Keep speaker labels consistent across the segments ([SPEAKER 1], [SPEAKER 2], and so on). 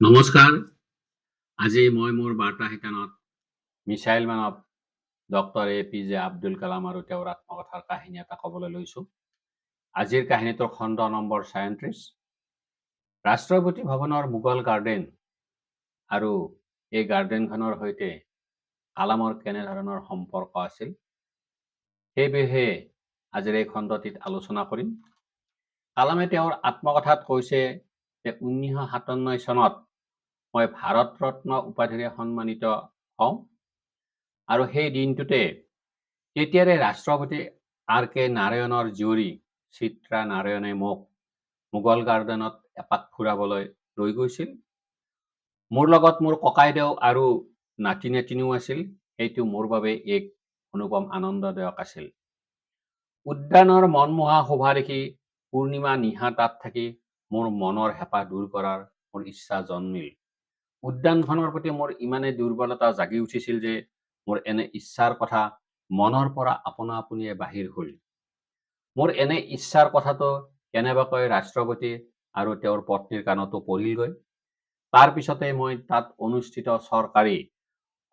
[SPEAKER 1] নমস্কাৰ। আজি মই মোৰ বাৰ্তা শিতানত মিছাইল মানৱ ডক্টৰ APJ আব্দুল কালাম আৰু তেওঁৰ আত্মকথাৰ কাহিনী এটা ক'বলৈ লৈছোঁ। আজিৰ কাহিনীটোৰ খণ্ড নম্বৰ 37। ৰাষ্ট্ৰপতি ভৱনৰ মোগল গাৰ্ডেন আৰু এই গাৰ্ডেনখনৰ সৈতে কালামৰ কেনেধৰণৰ সম্পৰ্ক আছিল সেই বিষয়ে আজিৰ এই খণ্ডটিত আলোচনা কৰিম। কালামে তেওঁৰ আত্মকথাত কৈছে যে 1957 চনত মই ভাৰত ৰত্ন উপাধিৰে সন্মানিত হওঁ আৰু সেই দিনটোতে তেতিয়াৰে ৰাষ্ট্ৰপতি RK নাৰায়ণৰ জীয়ৰী চিত্ৰা নাৰায়ণে মোক মোগল গাৰ্ডেনত এপাক ফুৰাবলৈ লৈ গৈছিল। মোৰ লগত মোৰ ককাইদেউ আৰু নাতি নাতিনীও আছিল। সেইটো মোৰ বাবে এক অনুপম আনন্দদায়ক আছিল। উদ্যানৰ মনমোহা শোভা দেখি পূৰ্ণিমা নিশা তাত থাকি মোৰ মনৰ হেঁপাহ দূৰ কৰাৰ মোৰ ইচ্ছা জন্মিল। উদ্যানখনৰ প্ৰতি মোৰ ইমানেই দুৰ্বলতা জাগি উঠিছিল যে মোৰ এনে ইচ্ছাৰ কথা মনৰ পৰা আপোনা আপুনিয়ে বাহিৰ হ'ল। মোৰ এনে ইচ্ছাৰ কথাটো কেনেবাকৈ ৰাষ্ট্ৰপতি আৰু তেওঁৰ পত্নীৰ কাণতো পৰিলগৈ। তাৰ পিছতে মই তাত অনুষ্ঠিত চৰকাৰী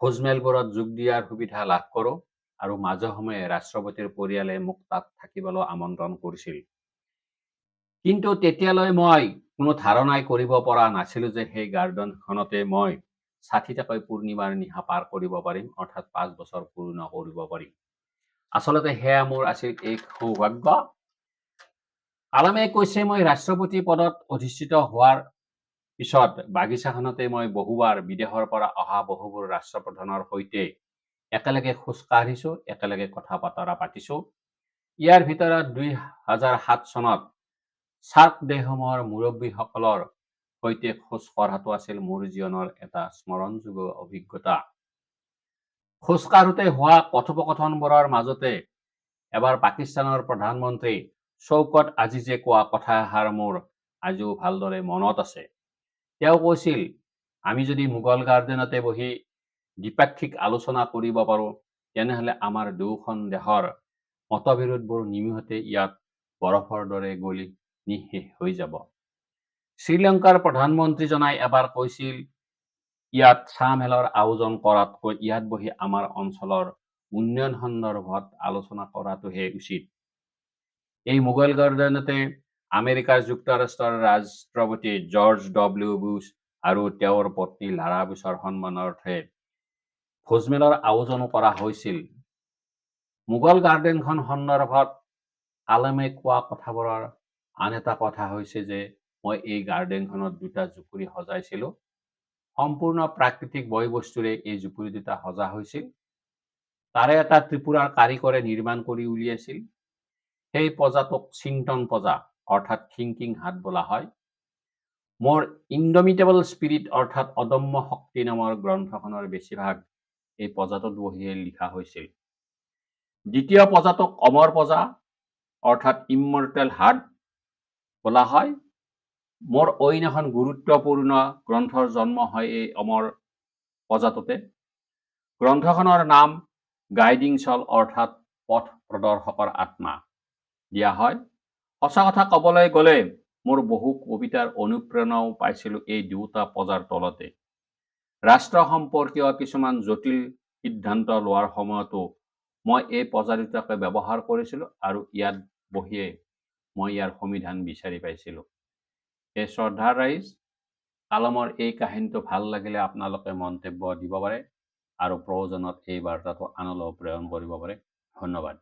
[SPEAKER 1] ভোজমেলবোৰত যোগ দিয়াৰ সুবিধা লাভ কৰোঁ আৰু মাজে সময়ে ৰাষ্ট্ৰপতিৰ পৰিয়ালে মোক তাত থাকিবলৈ আমন্ত্ৰণ কৰিছিল। কিন্তু তেতিয়ালৈ মই কোনো ধাৰণাই কৰিব পৰা নাছিলোঁ যে সেই গাৰ্ডেনখনতে মই ৬০টাকৈ পূৰ্ণিমাৰ নিশা পাৰ কৰিব পাৰিম, অৰ্থাৎ ৫ বছৰ পূৰ্ণ কৰিব পাৰিম। আচলতে সেয়া মোৰ আছিল এক সৌভাগ্য। কালামে কৈছে মই ৰাষ্ট্ৰপতি পদত অধিষ্ঠিত হোৱাৰ পিছত বাগিচাখনতে মই বহুবাৰ বিদেশৰ পৰা অহা বহুবোৰ ৰাষ্ট্ৰপ্ৰধানৰ সৈতে একেলগে খোজ কাঢ়িছোঁ, একেলগে কথা বতৰা পাতিছোঁ। ইয়াৰ ভিতৰত 2007 চনত সাৰ্ক দেশসমূহৰ মুৰব্বীসকলৰ সৈতে খোজ কঢ়াটো আছিল মোৰ জীৱনৰ এটা স্মৰণযোগ্য অভিজ্ঞতা। খোজ কাঢ়োতে হোৱা কথোপকথনবোৰৰ মাজতে এবাৰ পাকিস্তানৰ প্ৰধানমন্ত্ৰী শৌকত আজিজে কোৱা কথা এষাৰ মোৰ আজিও ভালদৰে মনত আছে। তেওঁ কৈছিল, আমি যদি মোগল গাৰ্ডেনতে বহি দ্বিপাক্ষিক আলোচনা কৰিব পাৰোঁ তেনেহ'লে আমাৰ দুয়োখন দেশৰ মতবিৰোধবোৰ নিমিষতে ইয়াত বৰফৰ দৰে গলি নিঃশেষ হৈ যাব। শ্ৰীলংকাৰ প্ৰধানমন্ত্ৰীজনাই এবাৰ কৈছিল, ইয়াত চাহ মেলৰ আয়োজন কৰাতকৈ ইয়াত বহি আমাৰ অঞ্চলৰ উন্নয়ন সন্দৰ্ভত আলোচনা কৰাটোহে উচিত। এই মোগল গাৰ্ডেনতে আমেৰিকা যুক্তৰাষ্ট্ৰৰ ৰাষ্ট্ৰপতি জৰ্জ ডব্লিউ বুছ আৰু তেওঁৰ পত্নী লাৰা বুছৰ সন্মানাৰ্থে ভোজমেলৰ আয়োজনো কৰা হৈছিল। মোগল গাৰ্ডেনখন সন্দৰ্ভত কালামে কোৱা কথাবোৰৰ আন এটা কথা হৈছে যে মই এই গাৰ্ডেনখনত 2টা জুপুৰি সজাইছিলোঁ। সম্পূৰ্ণ প্ৰাকৃতিক বয় বস্তুৰে এই জুপুৰি 2টা সজা হৈছিল। তাৰে এটা ত্ৰিপুৰাৰ কাৰিকৰে নিৰ্মাণ কৰি উলিয়াইছিল। সেই পজাটোক চিন্তন পজা অৰ্থাৎ থিংকিং হাট বোলা হয়। মোৰ ইনডমিটেবল স্পিৰিট অৰ্থাৎ অদম্য শক্তি নামৰ গ্ৰন্থখনৰ বেছিভাগ এই পজাটোত বহিয়ে লিখা হৈছিল। দ্বিতীয় পজাটোক অমৰ পজা অৰ্থাৎ ইমৰ্টেল হাৰ্ট বোলা হয়। মোৰ অইন এখন গুৰুত্বপূৰ্ণ গ্ৰন্থৰ জন্ম হয় এই অমৰ পজাটোতে। গ্ৰন্থখনৰ নাম গাইডিং চল অৰ্থাৎ পথ প্ৰদৰ্শকৰ আত্মা দিয়া হয়। সঁচা কথা ক'বলৈ গ'লে মোৰ বহু কবিতাৰ অনুপ্ৰেৰণাও পাইছিলোঁ এই 2টা পজাৰ তলতে। ৰাষ্ট্ৰ সম্পৰ্কীয় কিছুমান জটিল সিদ্ধান্ত লোৱাৰ সময়তো মই এই পজা 2টাকে ব্যৱহাৰ কৰিছিলোঁ আৰু ইয়াত বহিয়ে মই ইয়াৰ সমিধান বিচাৰি পাইছিলোঁ। এই শ্ৰদ্ধাৰ ৰাইজ, কালামৰ এই কাহিনীটো ভাল লাগিলে আপোনালোকে মন্তব্য দিব পাৰে আৰু প্ৰয়োজনত এই বাৰ্তাটো আনলৈ প্ৰেৰণ কৰিব পাৰে। ধন্যবাদ।